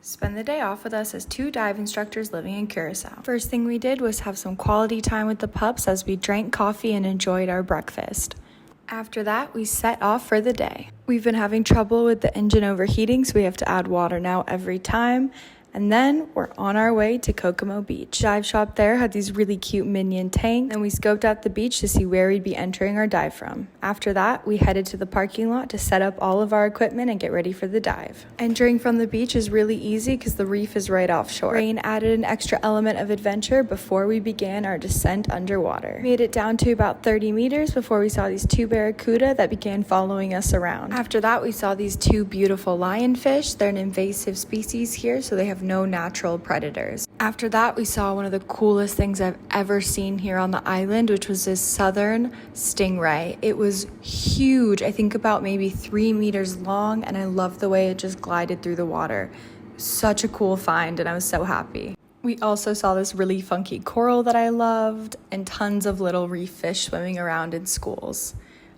spend the day off with us as 2 dive instructors living in Curaçao. First thing we did was have some quality time with the pups as we drank coffee and enjoyed our breakfast. After that, we set off for the day. We've been having trouble with the engine overheating, so we have to add water now every time. And then we're on our way to Kokomo Beach. Dive shop there had these really cute minion tanks, and we scoped out the beach to see where we'd be entering our dive from. After that, we headed to the parking lot to set up all of our equipment and get ready for the dive. Entering from the beach is really easy because the reef is right offshore. Rain added an extra element of adventure before we began our descent underwater. We made it down to about 30 meters before we saw these 2 barracuda that began following us around. After that, we saw these 2 beautiful lionfish. They're an invasive species here, so they have no natural predators. After that, we saw one of the coolest things I've ever seen here on the island, which was this southern stingray. It was huge, I think about maybe 3 meters long, and I loved the way it just glided through the water. Such a cool find, and I was so happy. We also saw this really funky coral that I loved, and tons of little reef fish swimming around in schools.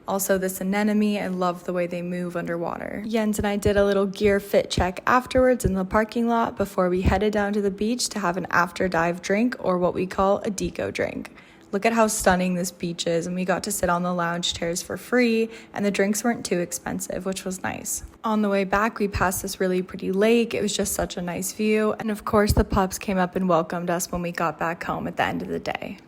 Also this anemone, I love the way they move underwater. Jens and I did a little gear fit check afterwards in the parking lot before we headed down to the beach to have an after dive drink, or what we call a deco drink. Look at how stunning this beach is, and we got to sit on the lounge chairs for free, and the drinks weren't too expensive, which was nice. On the way back, we passed this really pretty lake. It was just such a nice view, and of course the pups came up and welcomed us when we got back home at the end of the day.